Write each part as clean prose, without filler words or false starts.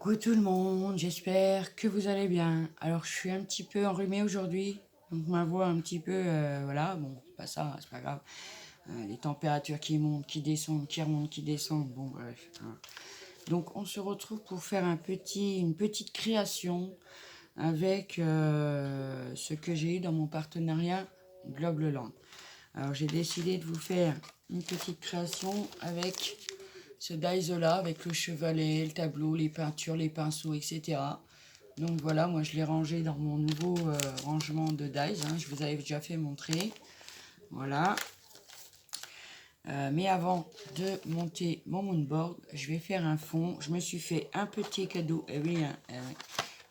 Coucou tout le monde, j'espère que vous allez bien. Alors je suis un petit peu enrhumée aujourd'hui, donc ma voix un petit peu, voilà, bon, c'est pas ça, c'est pas grave. Les températures qui montent, qui descendent, qui remontent, qui descendent, bon bref. Hein. Donc on se retrouve pour faire une petite création avec ce que j'ai eu dans mon partenariat Globleland. Alors j'ai décidé de vous faire une petite création avec ce dies-là, avec le chevalet, le tableau, les peintures, les pinceaux, etc. Donc voilà, moi je l'ai rangé dans mon nouveau rangement de dies, hein, je vous avais déjà fait montrer. Voilà. Mais avant de monter mon moonboard, je vais faire un fond. Je me suis fait un petit cadeau. Eh oui, hein,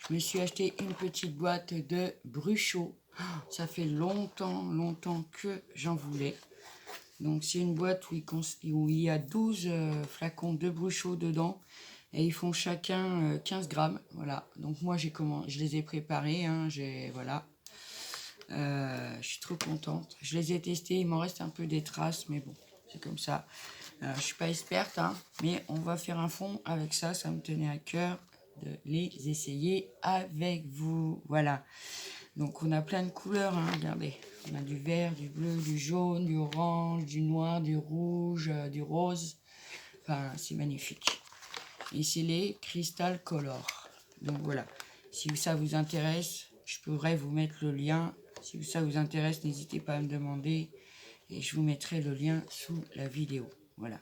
je me suis acheté une petite boîte de Bruchot. Ça fait longtemps que j'en voulais. Donc c'est une boîte où il y a 12 flacons de Bruchot dedans. Et ils font chacun 15 grammes. Voilà. Donc moi je les ai préparés. Hein, voilà. Je suis trop contente. Je les ai testés. Il m'en reste un peu des traces. Mais bon, c'est comme ça. Je suis pas experte. Hein, mais on va faire un fond avec ça. Ça me tenait à cœur de les essayer avec vous. Voilà. Donc on a plein de couleurs, hein, regardez. On a du vert, du bleu, du jaune, du orange, du noir, du rouge, du rose. Enfin, c'est magnifique. Et c'est les Crystal Color. Donc voilà. Si ça vous intéresse, je pourrais vous mettre le lien. Si ça vous intéresse, n'hésitez pas à me demander. Et je vous mettrai le lien sous la vidéo. Voilà.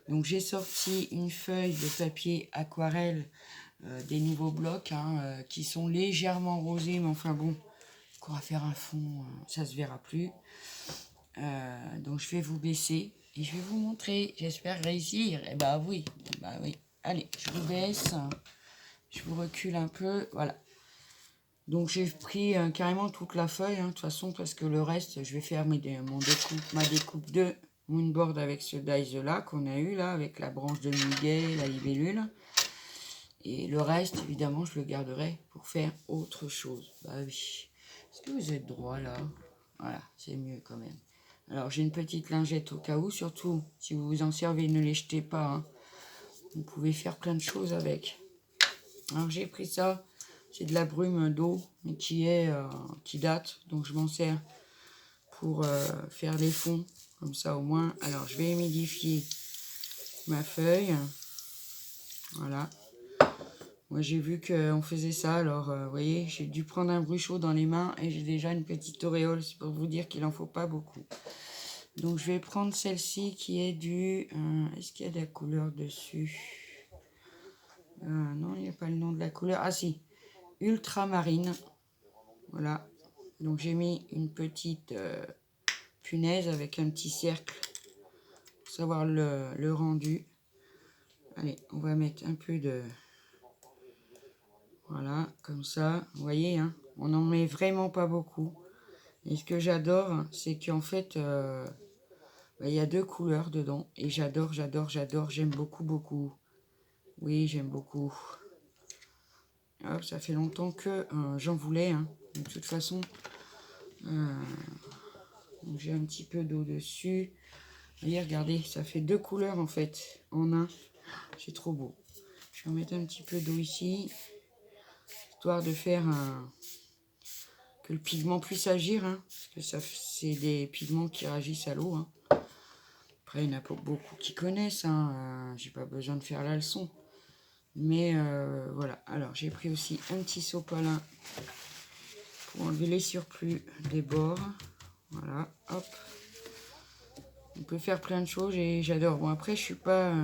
Donc j'ai sorti une feuille de papier aquarelle des nouveaux blocs hein, qui sont légèrement rosés. Mais enfin bon, on va faire un fond, ça se verra plus. Donc je vais vous baisser et je vais vous montrer. J'espère réussir. Eh bah oui, oui. Allez, je vous baisse. Je vous recule un peu. Voilà. Donc j'ai pris carrément toute la feuille, hein, de toute façon, parce que le reste, je vais faire ma découpe de moonboard avec ce dies là qu'on a eu là, avec la branche de muguet, la libellule. Et le reste, évidemment, je le garderai pour faire autre chose. Bah oui. Est-ce que vous êtes droit là? Voilà, c'est mieux quand même. Alors j'ai une petite lingette au cas où, surtout si vous vous en servez, ne les jetez pas. Hein. Vous pouvez faire plein de choses avec. Alors j'ai pris ça, c'est de la brume d'eau, mais qui date, donc je m'en sers pour faire les fonds, comme ça au moins. Alors je vais humidifier ma feuille, voilà. Moi j'ai vu qu'on faisait ça, alors vous voyez, j'ai dû prendre un Bruchot dans les mains et j'ai déjà une petite auréole, c'est pour vous dire qu'il n'en faut pas beaucoup. Donc je vais prendre celle-ci qui est du... Est-ce qu'il y a de la couleur dessus? Non, il n'y a pas le nom de la couleur. Ah si, ultramarine. Voilà. Donc j'ai mis une petite punaise avec un petit cercle pour savoir le rendu. Allez, on va mettre un peu de... Voilà, comme ça. Vous voyez, hein, on n'en met vraiment pas beaucoup. Et ce que j'adore, c'est qu'en fait... il y a deux couleurs dedans et j'adore, j'aime beaucoup. Oui, j'aime beaucoup. Hop, ça fait longtemps que j'en voulais. Hein. De toute façon, j'ai un petit peu d'eau dessus. Voyez, regardez, ça fait deux couleurs en fait, en un. C'est trop beau. Je vais en mettre un petit peu d'eau ici, histoire de faire que le pigment puisse agir. Hein, parce que c'est des pigments qui réagissent à l'eau. Hein. Après, il y en a pas beaucoup qui connaissent. Hein, j'ai pas besoin de faire la leçon. Mais voilà. Alors, j'ai pris aussi un petit sopalin pour enlever les surplus des bords. Voilà, hop. On peut faire plein de choses et j'adore. Bon, après, je suis pas...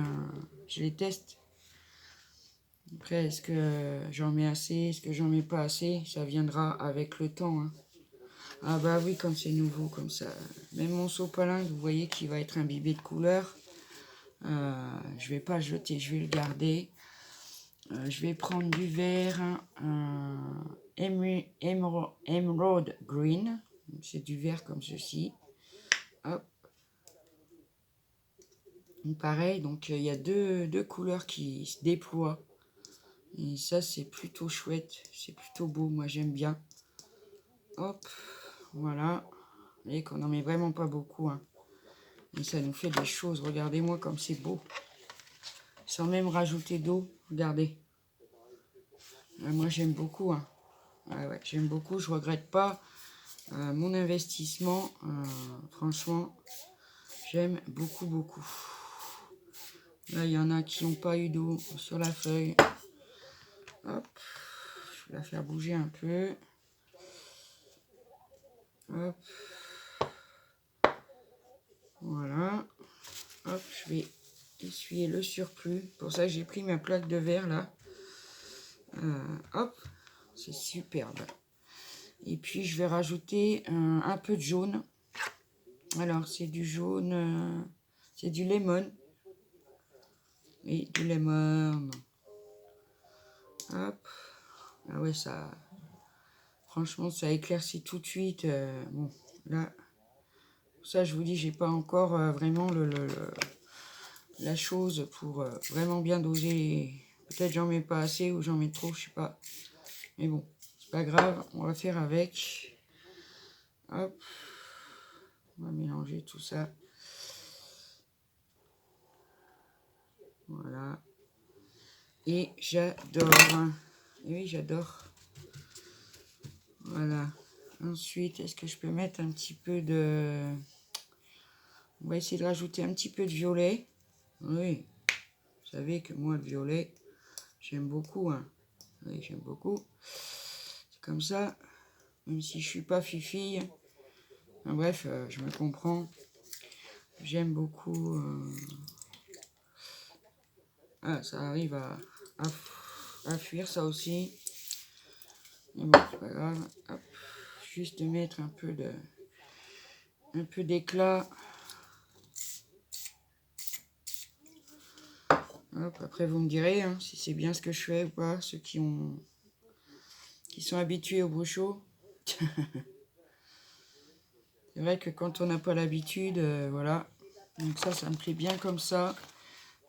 je les teste. Après, est-ce que j'en mets assez? Est-ce que j'en mets pas assez? Ça viendra avec le temps. Hein. Ah bah oui, quand c'est nouveau comme ça. Même mon sopalin, vous voyez, qui va être imbibé de couleur. Je vais pas le jeter, je vais le garder. Je vais prendre du vert, Emerald Green. C'est du vert comme ceci. Hop. Pareil, donc il y a deux couleurs qui se déploient. Et ça, c'est plutôt chouette. C'est plutôt beau, moi j'aime bien. Hop, voilà. Vous voyez qu'on n'en met vraiment pas beaucoup. Hein. Et ça nous fait des choses. Regardez-moi comme c'est beau. Sans même rajouter d'eau. Regardez. Moi, j'aime beaucoup. Hein. Ouais, j'aime beaucoup. Je regrette pas mon investissement. Franchement, j'aime beaucoup, beaucoup. Là, il y en a qui n'ont pas eu d'eau sur la feuille. Hop. Je vais la faire bouger un peu. Hop. Voilà. Hop, je vais essuyer le surplus. Pour ça, j'ai pris ma plaque de verre là. Hop, c'est superbe. Et puis, je vais rajouter un peu de jaune. Alors, c'est du jaune, c'est du lemon. Oui, du lemon. Hop. Ah ouais, ça... Franchement, ça éclaircit tout de suite. Bon, là... Ça, je vous dis, j'ai pas encore vraiment la chose pour vraiment bien doser. Peut-être j'en mets pas assez ou j'en mets trop, je sais pas. Mais bon, c'est pas grave, on va faire avec. Hop. On va mélanger tout ça. Voilà. Et j'adore. Et oui, j'adore. Voilà. Ensuite, est-ce que je peux mettre un petit peu de... On va essayer de rajouter un petit peu de violet. Oui. Vous savez que moi, le violet, j'aime beaucoup. Hein. Oui, j'aime beaucoup. C'est comme ça. Même si je suis pas fifille. Enfin, bref, je me comprends. J'aime beaucoup... Ah, ça arrive à fuir ça aussi. Mais bon, c'est pas grave. Hop. Juste mettre un peu d'éclat. Hop, après vous me direz hein, si c'est bien ce que je fais ou pas, ceux qui sont habitués au bruchot. C'est vrai que quand on n'a pas l'habitude, voilà. Donc ça me plaît bien comme ça.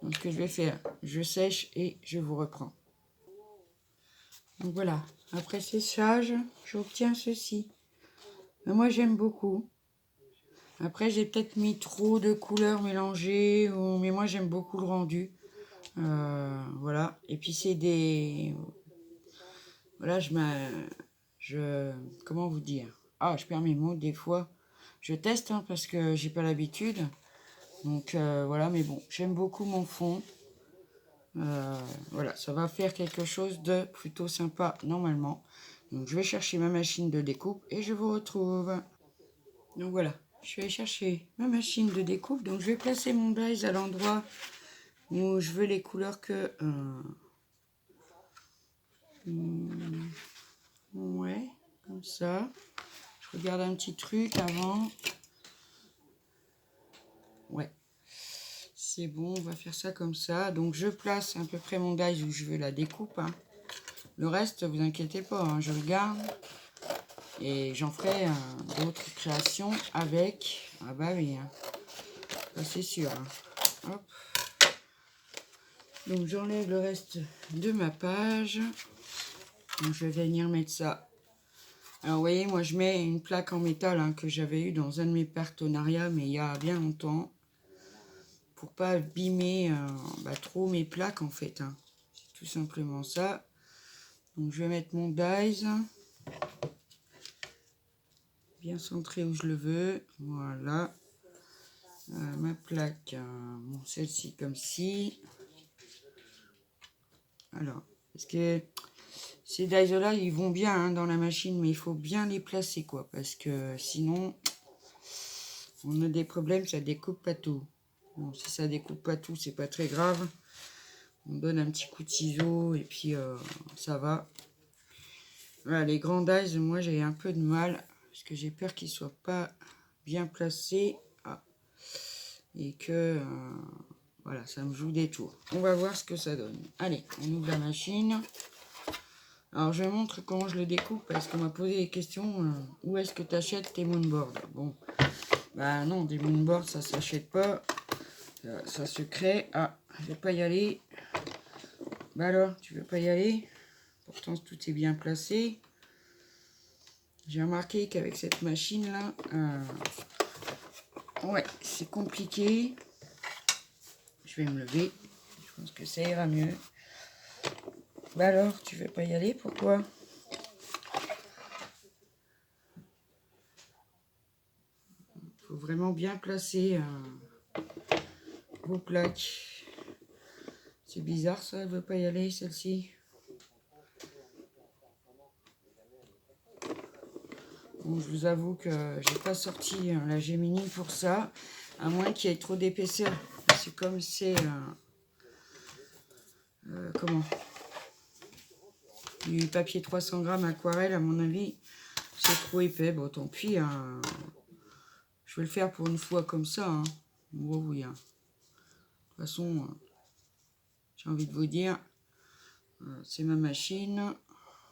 Donc ce que je vais faire, je sèche et je vous reprends. Donc voilà, après séchage, j'obtiens ceci. Mais moi j'aime beaucoup. Après j'ai peut-être mis trop de couleurs mélangées, mais moi j'aime beaucoup le rendu. Voilà, et puis c'est des... Voilà, comment vous dire? Ah, je perds mes mots, des fois. Je teste, hein, parce que j'ai pas l'habitude. Donc, voilà, mais bon, j'aime beaucoup mon fond. Voilà, ça va faire quelque chose de plutôt sympa, normalement. Donc, je vais chercher ma machine de découpe et je vous retrouve. Donc, voilà, je vais chercher ma machine de découpe. Donc, je vais placer mon dies à l'endroit où je veux les couleurs que... ouais, comme ça. Je regarde un petit truc avant. Ouais, c'est bon, on va faire ça comme ça. Donc je place à peu près mon dies où je veux la découpe. Hein. Le reste, vous inquiétez pas, hein, je le garde. Et j'en ferai d'autres créations avec. Ah bah oui, hein. Ça c'est sûr. Hein. Hop. Donc j'enlève le reste de ma page. Donc, je vais venir mettre ça. Alors vous voyez, moi je mets une plaque en métal hein, que j'avais eu dans un de mes partenariats, mais il y a bien longtemps. Pour pas abîmer trop mes plaques en fait. Hein. C'est tout simplement ça. Donc je vais mettre mon dies. Bien centré où je le veux. Voilà. Ma plaque. Bon, celle-ci comme ci. Alors, parce que ces dies là, ils vont bien hein, dans la machine, mais il faut bien les placer quoi. Parce que sinon, on a des problèmes, ça découpe pas tout. Bon, si ça découpe pas tout, c'est pas très grave. On donne un petit coup de ciseau et puis ça va. Voilà, les grands dies, moi j'ai un peu de mal parce que j'ai peur qu'ils ne soient pas bien placés et que voilà, ça me joue des tours. On va voir ce que ça donne. Allez, on ouvre la machine. Alors je montre comment je le découpe parce qu'on m'a posé des questions. Où est-ce que tu achètes tes moonboards? Bon, bah non, des moonboards ça s'achète pas. Ça se crée. Ah, je vais pas y aller. Bah alors, tu veux pas y aller? Pourtant tout est bien placé. J'ai remarqué qu'avec cette machine là, ouais, c'est compliqué. Je vais me lever. Je pense que ça ira mieux. Bah alors, tu veux pas y aller? Pourquoi? Faut vraiment bien placer vos plaques. C'est bizarre ça, elle veut pas y aller celle-ci. Bon, je vous avoue que j'ai pas sorti la Gemini pour ça, à moins qu'il y ait trop d'épaisseur. C'est comme c'est comment, du papier 300 grammes aquarelle, à mon avis, c'est trop épais. Bon, tant pis. Hein. Je vais le faire pour une fois comme ça. Hein. Bon, oui. Hein. De toute façon, j'ai envie de vous dire, c'est ma machine.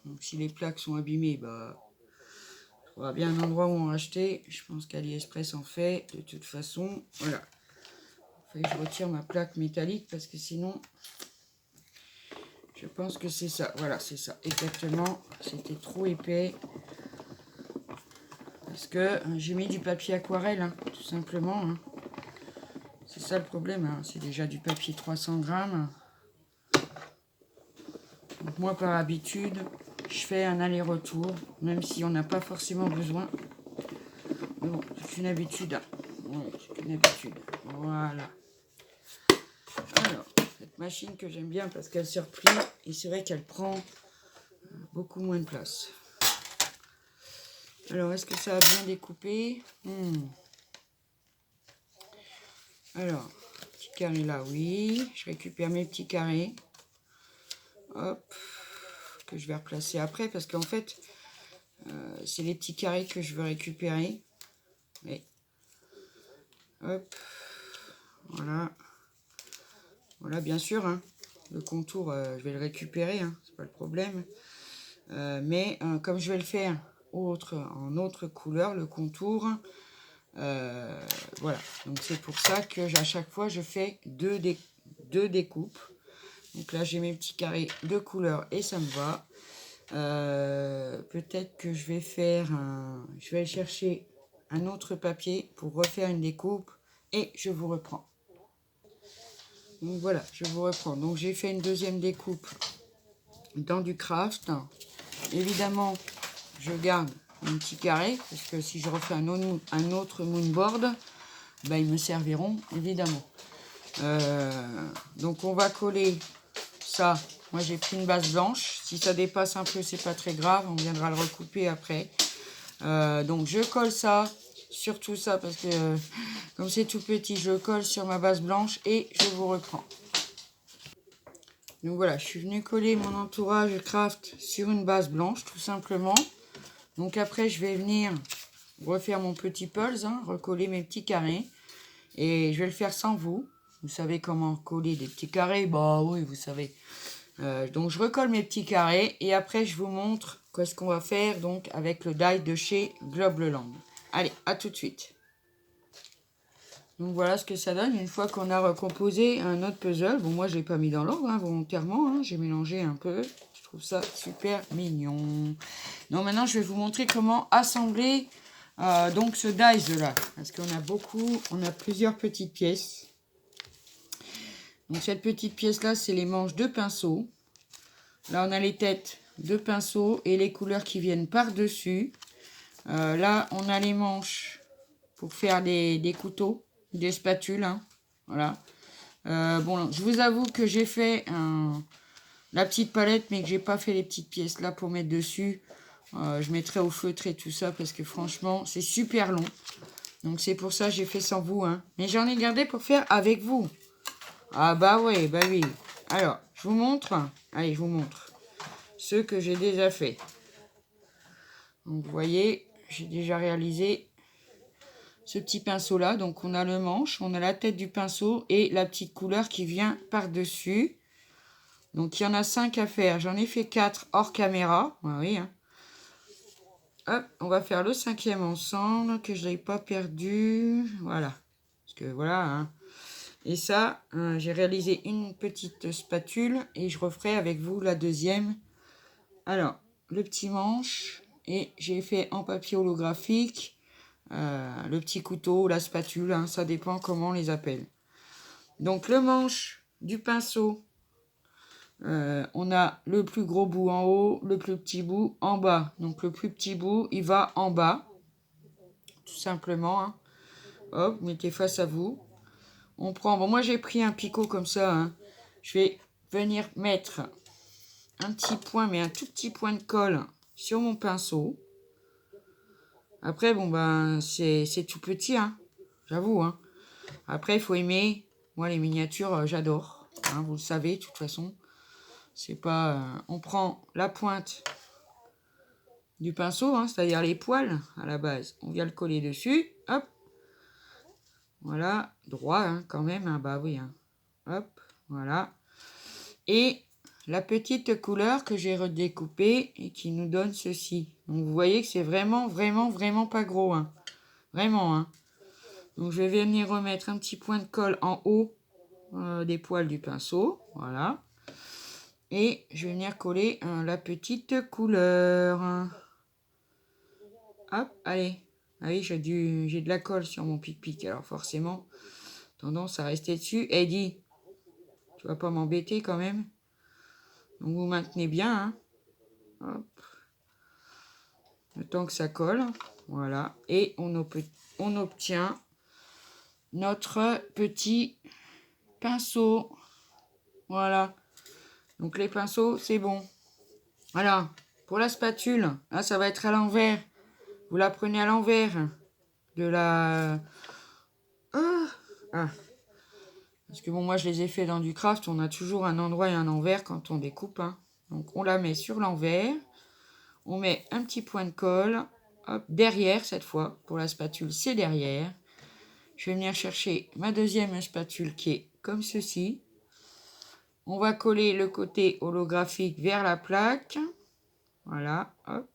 Donc, si les plaques sont abîmées, bah, on aura bien un endroit où en acheter. Je pense qu'AliExpress en fait. De toute façon, voilà. Il faut que je retire ma plaque métallique parce que sinon, je pense que c'est ça. Voilà, c'est ça. Exactement. C'était trop épais. Parce que j'ai mis du papier aquarelle, hein, tout simplement. Hein. C'est ça le problème. Hein. C'est déjà du papier 300 grammes. Donc moi, par habitude, je fais un aller-retour, même si on n'a pas forcément besoin. Mais bon, c'est une habitude. Hein. Ouais, c'est une habitude. Voilà. Alors, cette machine que j'aime bien parce qu'elle se replie et c'est vrai qu'elle prend beaucoup moins de place. Alors, est-ce que ça a bien découpé? Alors, petit carré là, oui. Je récupère mes petits carrés. Hop. Que je vais replacer après parce qu'en fait, c'est les petits carrés que je veux récupérer. Et hop. Voilà. Voilà, bien sûr. Hein, le contour, je vais le récupérer. Hein, c'est pas le problème. Mais comme je vais le faire en autre couleur, le contour, voilà. Donc c'est pour ça que à chaque fois je fais deux découpes. Donc là j'ai mes petits carrés de couleur et ça me va. Peut-être que je vais je vais aller chercher un autre papier pour refaire une découpe et je vous reprends. Donc voilà, je vous reprends. Donc j'ai fait une deuxième découpe dans du craft. Évidemment, je garde un petit carré, parce que si je refais un autre moonboard, ben, ils me serviront, évidemment. Donc on va coller ça. Moi j'ai pris une base blanche. Si ça dépasse un peu, c'est pas très grave, on viendra le recouper après. Donc je colle ça sur tout ça, parce que comme c'est tout petit, je colle sur ma base blanche et je vous reprends. Donc voilà, je suis venue coller mon entourage craft sur une base blanche, tout simplement. Donc après, je vais venir refaire mon petit pulse, hein, recoller mes petits carrés. Et je vais le faire sans vous. Vous savez comment coller des petits carrés? Bah oui, vous savez. Donc je recolle mes petits carrés et après je vous montre ce qu'on va faire donc avec le die de chez Globleland. Allez, à tout de suite. Donc voilà ce que ça donne une fois qu'on a recomposé un autre puzzle. Bon, moi je l'ai pas mis dans l'ordre hein, volontairement, hein, j'ai mélangé un peu. Je trouve ça super mignon. Donc maintenant je vais vous montrer comment assembler donc ce dice là. Parce qu'on a plusieurs petites pièces. Donc cette petite pièce là, c'est les manches de pinceau. Là on a les têtes de pinceau et les couleurs qui viennent par-dessus. Là on a les manches pour faire des couteaux, des spatules. Hein. Voilà. Bon, je vous avoue que j'ai fait la petite palette, mais que j'ai pas fait les petites pièces là pour mettre dessus. Je mettrai au feutre et tout ça parce que franchement, c'est super long. Donc c'est pour ça que j'ai fait sans vous. Hein. Mais j'en ai gardé pour faire avec vous. Ah bah ouais, bah oui. Alors, je vous montre. Allez, je vous montre ceux que j'ai déjà fait. Donc vous voyez, j'ai déjà réalisé ce petit pinceau là. Donc on a le manche, on a la tête du pinceau et la petite couleur qui vient par-dessus. Donc il y en a 5 à faire. J'en ai fait 4 hors caméra. Oui, hein. Hop, on va faire le 5e ensemble, que je n'aille pas perdu. Voilà. Parce que voilà. Hein. Et ça, j'ai réalisé une petite spatule et je referai avec vous la deuxième. Alors, le petit manche. Et j'ai fait en papier holographique le petit couteau, la spatule. Hein, ça dépend comment on les appelle. Donc le manche du pinceau. On a le plus gros bout en haut, le plus petit bout en bas. Donc le plus petit bout, il va en bas, tout simplement. Hein. Hop, mettez face à vous. On prend, bon moi j'ai pris un picot comme ça. Hein. Je vais venir mettre un petit point, mais un tout petit point de colle sur mon pinceau. Après, bon ben, c'est tout petit, hein, j'avoue. Hein. Après, il faut aimer. Moi, les miniatures, j'adore. Hein, vous le savez, de toute façon. C'est pas... on prend la pointe du pinceau, hein, c'est-à-dire les poils, à la base. On vient le coller dessus. Hop. Voilà. Droit, hein, quand même. Hein, bah oui. Hein. Hop. Voilà. Et la petite couleur que j'ai redécoupée et qui nous donne ceci. Donc, vous voyez que c'est vraiment, vraiment, vraiment pas gros. Hein. Vraiment, hein. Donc, je vais venir remettre un petit point de colle en haut des poils du pinceau. Voilà. Et je vais venir coller la petite couleur. Hop, allez. Ah oui, j'ai de la colle sur mon pic-pic. Alors forcément, tendance à rester dessus. Eddie, tu vas pas m'embêter quand même. Donc vous maintenez bien. Hein. Hop. Le temps que ça colle. Voilà. Et on obtient notre petit pinceau. Voilà. Donc les pinceaux, c'est bon. Alors, pour la spatule, là, ça va être à l'envers. Vous la prenez à l'envers de la... Ah. Parce que bon, moi, je les ai fait dans du craft. On a toujours un endroit et un envers quand on découpe. Hein. Donc, on la met sur l'envers. On met un petit point de colle. Hop, derrière, cette fois. Pour la spatule, c'est derrière. Je vais venir chercher ma deuxième spatule qui est comme ceci. On va coller le côté holographique vers la plaque. Voilà, hop.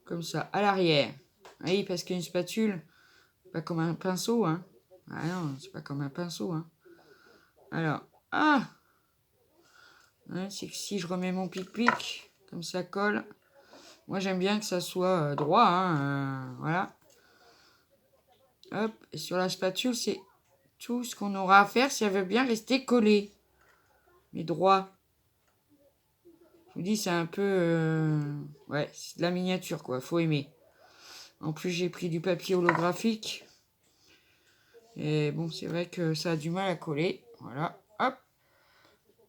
Comme ça, à l'arrière. Oui, parce qu'une spatule, pas comme un pinceau, hein. Ah non, c'est pas comme un pinceau, hein. Alors, ah hein, c'est que si je remets mon pic-pic, comme ça colle, moi j'aime bien que ça soit droit, hein, voilà. Hop, et sur la spatule, c'est tout ce qu'on aura à faire si elle veut bien rester collée. Mais droit. Je vous dis, c'est un peu... ouais, c'est de la miniature, quoi, faut aimer. En plus, j'ai pris du papier holographique. Et bon, c'est vrai que ça a du mal à coller. Voilà, hop.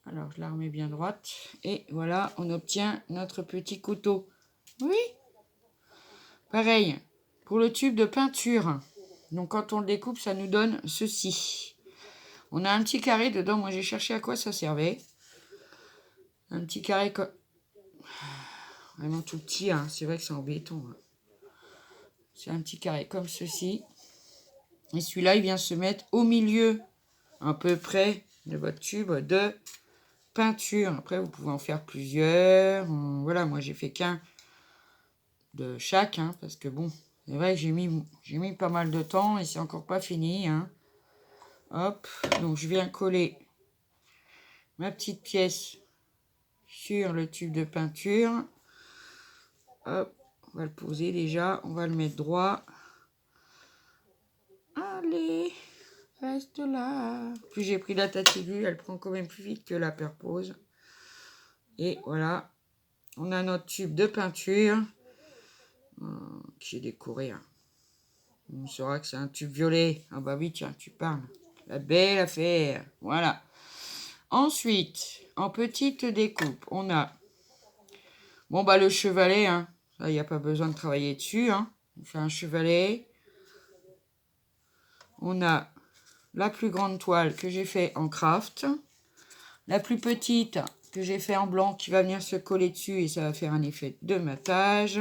Alors, je la remets bien droite. Et voilà, on obtient notre petit couteau. Oui. Pareil, pour le tube de peinture. Donc, quand on le découpe, ça nous donne ceci. On a un petit carré dedans. Moi, j'ai cherché à quoi ça servait. Un petit carré vraiment tout petit. Hein. C'est vrai que c'est en béton. Hein. C'est un petit carré comme ceci. Et celui-là, il vient se mettre au milieu, à peu près, de votre tube de peinture. Après, vous pouvez en faire plusieurs. Voilà, moi, j'ai fait qu'un de chaque, hein, parce que bon, c'est vrai que j'ai mis pas mal de temps et c'est encore pas fini. Hein. Hop, donc je viens coller ma petite pièce sur le tube de peinture. Hop, on va le poser déjà, on va le mettre droit. Allez, reste là. Plus j'ai pris la Tatillus, elle prend quand même plus vite que la Purpose. Et voilà, on a notre tube de peinture qui est décoré. Hein. On saura que c'est un tube violet. Ah bah oui, tiens, tu parles. La belle affaire. Voilà. Ensuite, en petite découpe, on a... bon, bah le chevalet, hein. Ça, il n'y a pas besoin de travailler dessus. Hein. On fait un chevalet. On a la plus grande toile que j'ai fait en craft. La plus petite que j'ai fait en blanc qui va venir se coller dessus et ça va faire un effet de matage.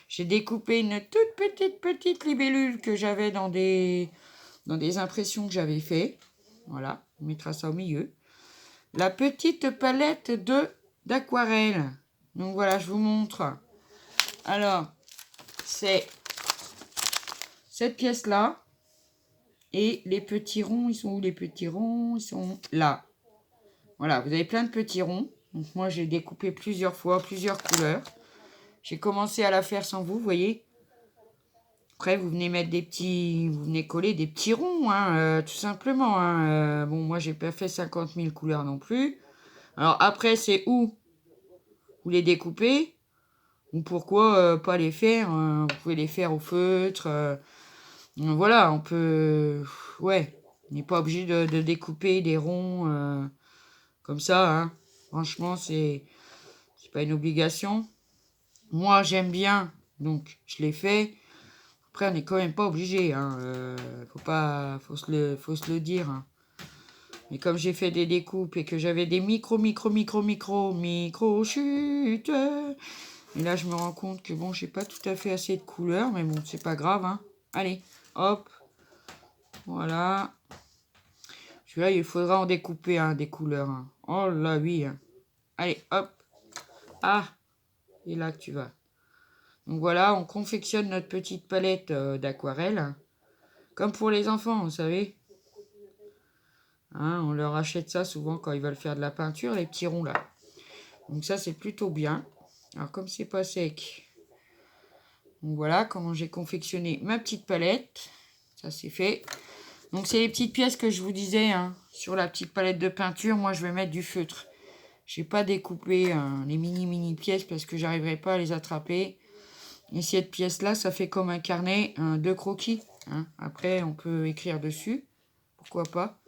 J'ai découpé une toute petite libellule que j'avais dans des impressions que j'avais fait. Voilà, on mettra ça au milieu. La petite palette d'aquarelle. Donc voilà, je vous montre. Alors, c'est cette pièce-là. Et les petits ronds, ils sont où les petits ronds? Ils sont là. Voilà, vous avez plein de petits ronds. Donc moi, j'ai découpé plusieurs fois, plusieurs couleurs. J'ai commencé à la faire sans vous, voyez. Après, vous venez mettre vous venez coller des petits ronds, hein, tout simplement. Hein. Bon, moi, j'ai pas fait 50 000 couleurs non plus. Alors après, c'est où vous les découpez ou pourquoi pas les faire. Vous pouvez les faire au feutre. Voilà, on peut... Ouais, on n'est pas obligé de découper des ronds comme ça. Hein. Franchement, c'est pas une obligation. Moi, j'aime bien, donc je l'ai fait. Après, on n'est quand même pas obligé. Hein. Faut se le dire. Hein. Mais comme j'ai fait des découpes et que j'avais des micro chutes. Et là, je me rends compte que bon, j'ai pas tout à fait assez de couleurs. Mais bon, c'est pas grave. Hein. Allez, hop. Voilà. Celui-là, il faudra en découper des couleurs. Hein. Oh là, oui. Hein. Allez, hop. Ah, et là que tu vas. Donc voilà, on confectionne notre petite palette d'aquarelle. Comme pour les enfants, vous savez. Hein, on leur achète ça souvent quand ils veulent faire de la peinture, les petits ronds là. Donc ça, c'est plutôt bien. Alors comme c'est pas sec, donc voilà comment j'ai confectionné ma petite palette. Ça, c'est fait. Donc c'est les petites pièces que je vous disais. Hein, sur la petite palette de peinture, moi, je vais mettre du feutre. J'ai pas découpé les mini pièces parce que j'arriverai pas à les attraper. Et cette pièce-là, ça fait comme un carnet de croquis. Hein. Après, on peut écrire dessus. Pourquoi pas.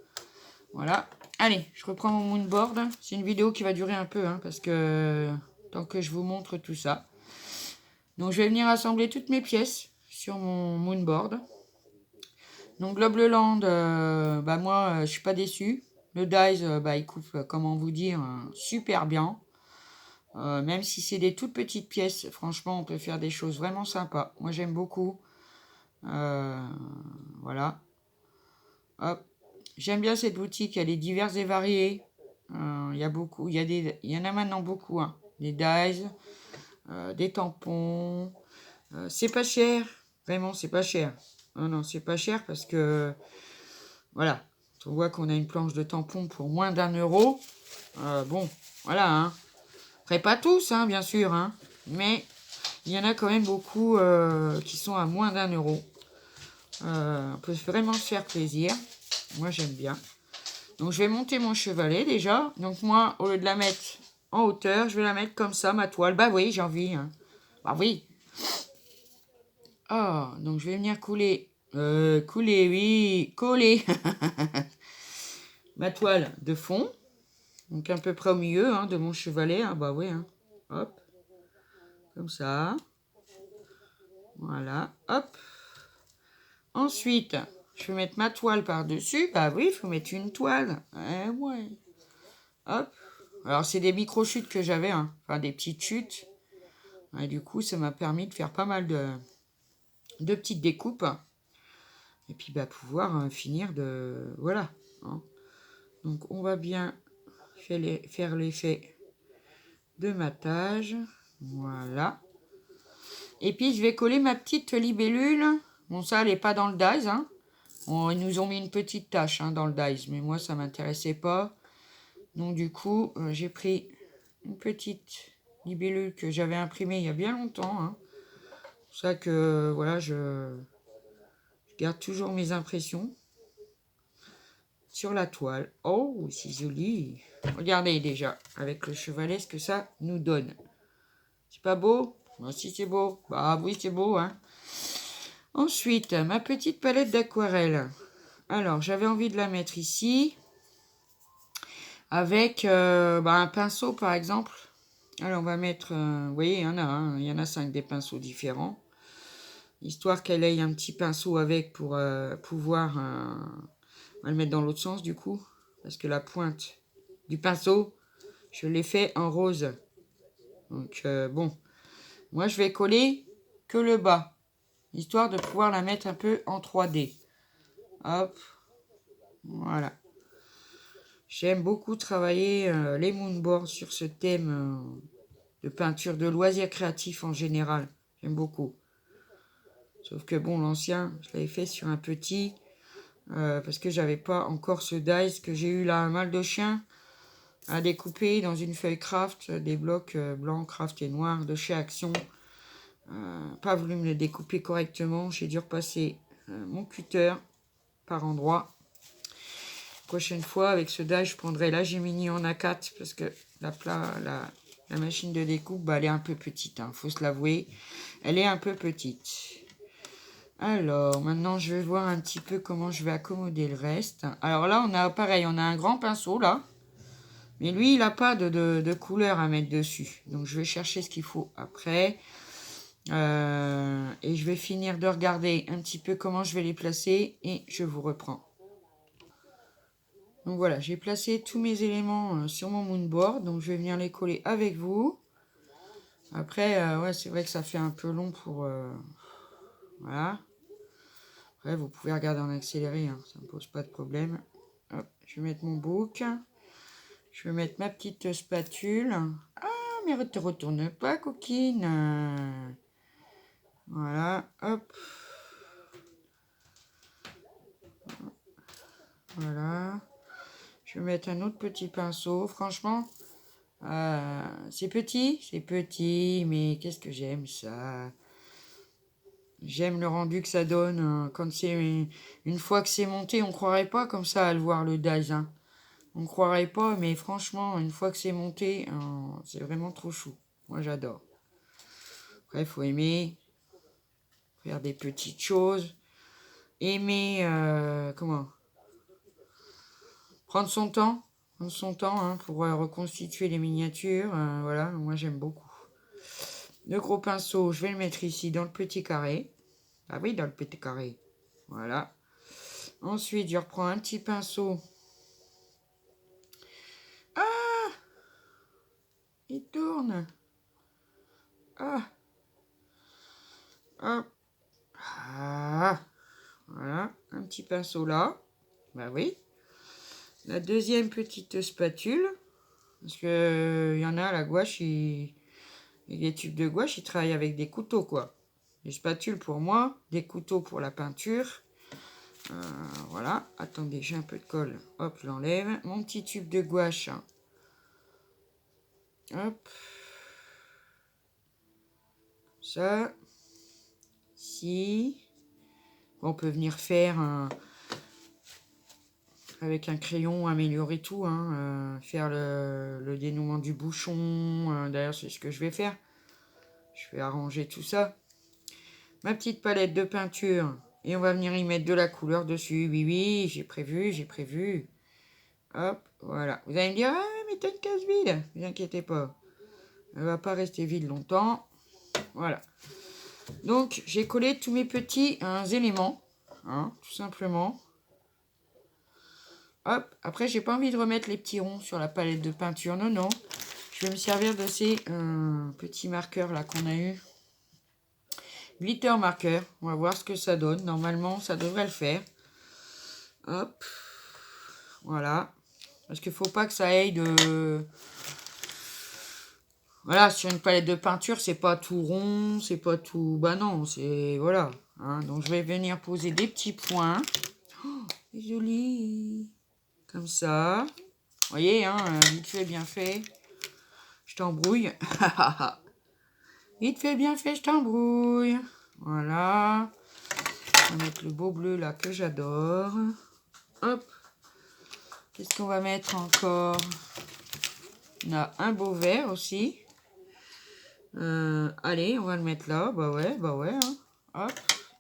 Voilà. Allez, je reprends mon moonboard. C'est une vidéo qui va durer un peu, hein, parce que tant que je vous montre tout ça. Donc, je vais venir assembler toutes mes pièces sur mon moonboard. Donc, Globleland, moi, je suis pas déçu. Le dies, il coupe, comment vous dire, super bien. Même si c'est des toutes petites pièces, franchement, on peut faire des choses vraiment sympas. Moi, j'aime beaucoup. Voilà. Hop. J'aime bien cette boutique, elle est diverse et variée. Il y a beaucoup, il y en a maintenant beaucoup. Hein. Des dies, des tampons. C'est pas cher. Vraiment, c'est pas cher. Non, c'est pas cher parce que, voilà. On voit qu'on a une planche de tampons pour moins d'1 euro. Bon, voilà. Hein. Après, pas tous, hein, bien sûr. Hein. Mais il y en a quand même beaucoup qui sont à moins d'1 euro. On peut vraiment se faire plaisir. Moi, j'aime bien. Donc, je vais monter mon chevalet déjà. Donc, moi, au lieu de la mettre en hauteur, je vais la mettre comme ça, ma toile. Bah oui, j'ai envie. Hein. Bah oui. Oh, donc je vais venir couler. Couler, oui. Coller. Ma toile de fond. Donc, à peu près au milieu de mon chevalet. Hein. Bah oui. Hein. Hop. Comme ça. Voilà. Hop. Ensuite, je vais mettre ma toile par-dessus. Bah oui, il faut mettre une toile. Ouais. Hop. Alors, c'est des micro-chutes que j'avais. Hein. Enfin, des petites chutes. Et du coup, ça m'a permis de faire pas mal de petites découpes. Et puis, pouvoir finir de... Voilà. Hein. Donc, on va bien faire l'effet de matage. Voilà. Et puis, je vais coller ma petite libellule. Bon, ça, elle n'est pas dans le dies. Hein. Ils nous ont mis une petite tache dans le dies. Mais moi, ça ne m'intéressait pas. Donc, du coup, j'ai pris une petite libellule que j'avais imprimée il y a bien longtemps. Hein. C'est pour ça que, voilà, je garde toujours mes impressions sur la toile. Oh, c'est joli. Regardez déjà, avec le chevalet, ce que ça nous donne. C'est pas beau? Bah si, c'est beau. Bah oui, c'est beau, hein. Ensuite, ma petite palette d'aquarelle. Alors, j'avais envie de la mettre ici. Avec un pinceau, par exemple. Alors, on va mettre... vous voyez, il y en a 5 des pinceaux différents. Histoire qu'elle ait un petit pinceau avec pour pouvoir... on va le mettre dans l'autre sens, du coup. Parce que la pointe du pinceau, je l'ai fait en rose. Donc, bon. Moi, je vais coller que le bas. Histoire de pouvoir la mettre un peu en 3D. Hop. Voilà. J'aime beaucoup travailler les moonboards sur ce thème de peinture de loisirs créatifs en général. J'aime beaucoup. Sauf que bon, l'ancien, je l'avais fait sur un petit parce que j'avais pas encore ce dies que j'ai eu là, un mal de chien à découper dans une feuille craft, des blocs blancs, craft et noirs de chez Action. Pas voulu me le découper correctement. J'ai dû repasser mon cutter par endroits. prochaine fois, avec ce die, je prendrai la Gemini en A4 parce que la machine de découpe, bah, elle est un peu petite. Faut se l'avouer. Elle est un peu petite. Alors, maintenant, je vais voir un petit peu comment je vais accommoder le reste. Alors là, on a pareil, on a un grand pinceau, là. Mais lui, il n'a pas de couleur à mettre dessus. Donc, je vais chercher ce qu'il faut après. Et je vais finir de regarder un petit peu comment je vais les placer. Et je vous reprends. Donc voilà, j'ai placé tous mes éléments sur mon moonboard. Donc, je vais venir les coller avec vous. Après, ouais, c'est vrai que ça fait un peu long pour... voilà. Après, vous pouvez regarder en accéléré, hein, ça ne me pose pas de problème. Hop, je vais mettre mon bouc. Je vais mettre ma petite spatule. Ah, mais ne te retourne pas, coquine. Voilà, hop. Voilà. Je vais mettre un autre petit pinceau. Franchement, c'est petit, mais qu'est-ce que j'aime ça. J'aime le rendu que ça donne. Quand c'est une fois que c'est monté, on croirait pas comme ça à le voir le dies. Hein. On croirait pas, mais franchement, une fois que c'est monté, c'est vraiment trop chou. Moi, j'adore. Après, il faut aimer faire des petites choses. Aimer, comment prendre son temps. Prendre son temps pour reconstituer les miniatures. Voilà, moi, j'aime beaucoup. Le gros pinceau, je vais le mettre ici dans le petit carré. Ah oui, dans le petit carré. Voilà. Ensuite, je reprends un petit pinceau. Ah, il tourne. Ah. Hop. Ah. Voilà, un petit pinceau là. Bah oui. La deuxième petite spatule. Parce que y en a, la gouache, les tubes de gouache, ils travaillent avec des couteaux, quoi. Des spatules pour moi, des couteaux pour la peinture. Voilà. Attendez, j'ai un peu de colle. Hop, je l'enlève. Mon petit tube de gouache. Hop. Ça. Ici. On peut venir faire avec un crayon, améliorer tout. Faire le dénouement du bouchon. D'ailleurs, c'est ce que je vais faire. Je vais arranger tout ça. Ma petite palette de peinture. Et on va venir y mettre de la couleur dessus. Oui, oui, j'ai prévu. Hop, voilà. Vous allez me dire, ah, mais t'as une case vide. Ne vous inquiétez pas. Elle va pas rester vide longtemps. Voilà. Donc, j'ai collé tous mes petits éléments. Tout simplement. Hop. Après, j'ai pas envie de remettre les petits ronds sur la palette de peinture. Non, non. Je vais me servir de ces petits marqueurs là qu'on a eu. Glitter marqueur. On va voir ce que ça donne. Normalement, ça devrait le faire. Hop. Voilà. Parce qu'il ne faut pas que ça aille de... Voilà, sur une palette de peinture, c'est pas tout rond, c'est pas tout... Bah non, c'est... Voilà. Donc, je vais venir poser des petits points. Oh, c'est joli. Comme ça. Vous voyez, vite fait, bien fait. Je t'embrouille. Vite fait, bien fait, je t'embrouille. Voilà. On va mettre le beau bleu là que j'adore. Hop. Qu'est-ce qu'on va mettre encore? On a un beau vert aussi. Allez, on va le mettre là. Bah ouais. Hop.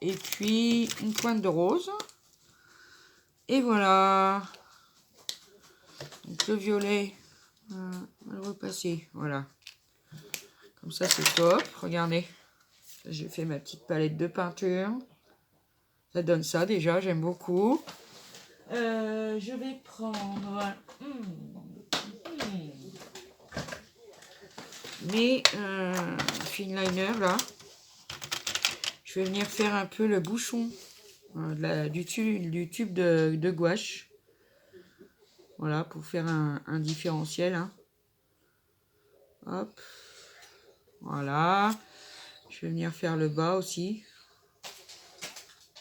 Et puis, une pointe de rose. Et voilà. Donc, le violet, on va le repasser. Voilà. Comme ça, c'est top. Regardez. J'ai fait ma petite palette de peinture. Ça donne ça déjà, j'aime beaucoup. Je vais prendre mes finliner là. Je vais venir faire un peu le bouchon du tube de gouache. Voilà, pour faire un différentiel. Hop. Voilà. Je vais venir faire le bas aussi.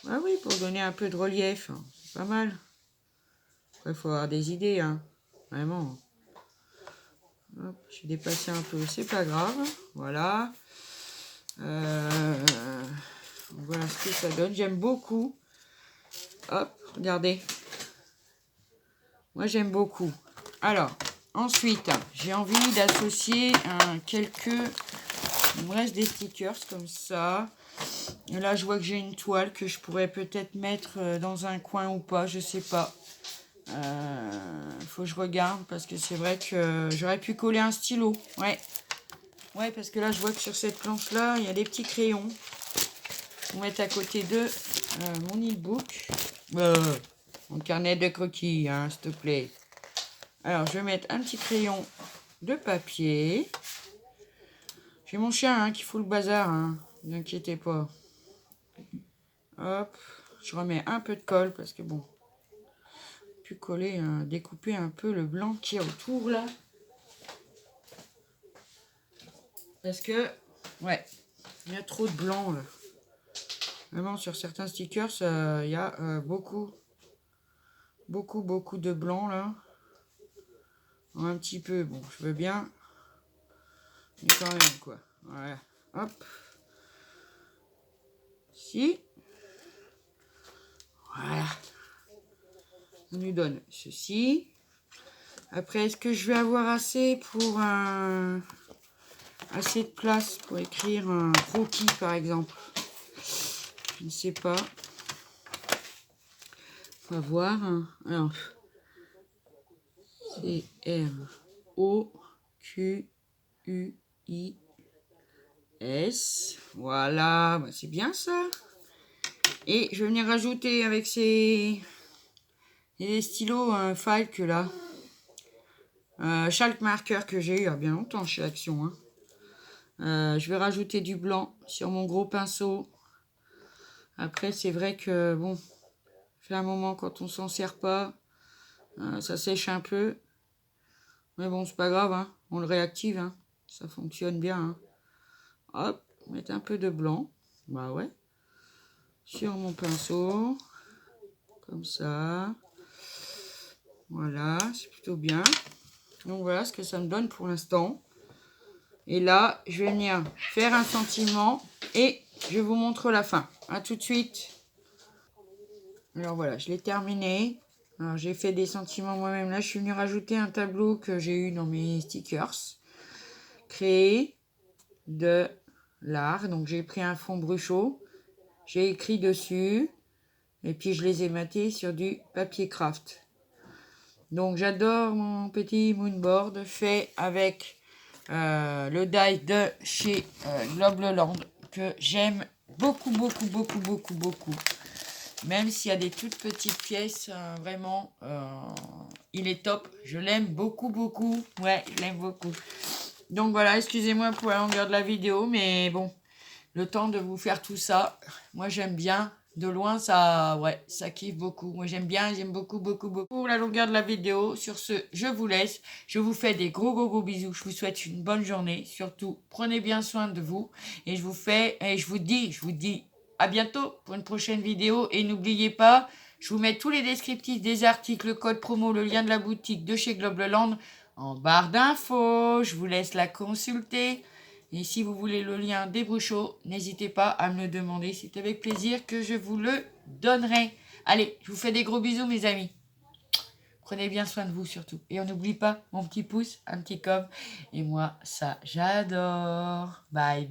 Ah oui, pour donner un peu de relief. C'est pas mal. Après, il faut avoir des idées. Vraiment. Hop, j'ai dépassé un peu. C'est pas grave. Voilà. Voilà ce que ça donne. J'aime beaucoup. Hop, regardez. Moi, j'aime beaucoup. Alors, ensuite, j'ai envie d'associer quelques... Il me reste des stickers comme ça. Et là, je vois que j'ai une toile que je pourrais peut-être mettre dans un coin ou pas, je sais pas. Faut que je regarde parce que c'est vrai que j'aurais pu coller un stylo. Ouais, parce que là, je vois que sur cette planche-là, il y a des petits crayons. On va mettre à côté de mon e-book. Mon carnet de croquis, hein, s'il te plaît. Alors, je vais mettre un petit crayon de papier. J'ai mon chien qui fout le bazar, hein. Ne vous inquiétez pas. Hop, je remets un peu de colle parce que bon, puis coller, découper un peu le blanc qui est autour là. Parce que, ouais, il y a trop de blanc là. Vraiment, sur certains stickers, il y a beaucoup de blanc là. Un petit peu, bon, je veux bien. Mais quand même, quoi. Voilà, hop. Si. Voilà. On nous donne ceci. Après, est-ce que je vais avoir assez pour assez de place pour écrire un croquis, par exemple? Je ne sais pas. On va voir. Alors, C-R-O-Q-U-I-S. Voilà, bah, c'est bien ça. Et je vais venir rajouter avec ces stylos Falk là. Chaque marqueur que j'ai eu il y a bien longtemps chez Action. Je vais rajouter du blanc sur mon gros pinceau. Après, c'est vrai que bon, ça fait un moment quand on s'en sert pas, ça sèche un peu. Mais bon, c'est pas grave, hein. On le réactive, hein. Ça fonctionne bien. Hein. Hop, mettre un peu de blanc. Bah ouais. Sur mon pinceau. Comme ça. Voilà, c'est plutôt bien. Donc voilà ce que ça me donne pour l'instant. Et là, je vais venir faire un sentiment et je vous montre la fin. A tout de suite. Alors voilà, je l'ai terminé. Alors j'ai fait des sentiments moi-même. Là, je suis venue rajouter un tableau que j'ai eu dans mes stickers. Créer de l'art. Donc j'ai pris un fond Bruchot. J'ai écrit dessus. Et puis je les ai matés sur du papier craft. Donc j'adore mon petit moonboard fait avec le die de chez Globleland que j'aime beaucoup. Même s'il y a des toutes petites pièces, vraiment, il est top. Je l'aime beaucoup. Ouais, je l'aime beaucoup. Donc voilà, excusez-moi pour la longueur de la vidéo, mais bon, le temps de vous faire tout ça, moi j'aime bien. De loin, ça, ouais, ça kiffe beaucoup. Moi j'aime bien, j'aime beaucoup. Pour la longueur de la vidéo, sur ce, je vous laisse. Je vous fais des gros bisous. Je vous souhaite une bonne journée. Surtout, prenez bien soin de vous. Et je vous dis à bientôt pour une prochaine vidéo. Et n'oubliez pas, je vous mets tous les descriptifs des articles, le code promo, le lien de la boutique de chez Globleland en barre d'infos. Je vous laisse la consulter. Et si vous voulez le lien des Bruchots, n'hésitez pas à me le demander. C'est avec plaisir que je vous le donnerai. Allez, je vous fais des gros bisous, mes amis. Prenez bien soin de vous surtout. Et on n'oublie pas mon petit pouce, un petit com. Et moi, ça, j'adore. Bye.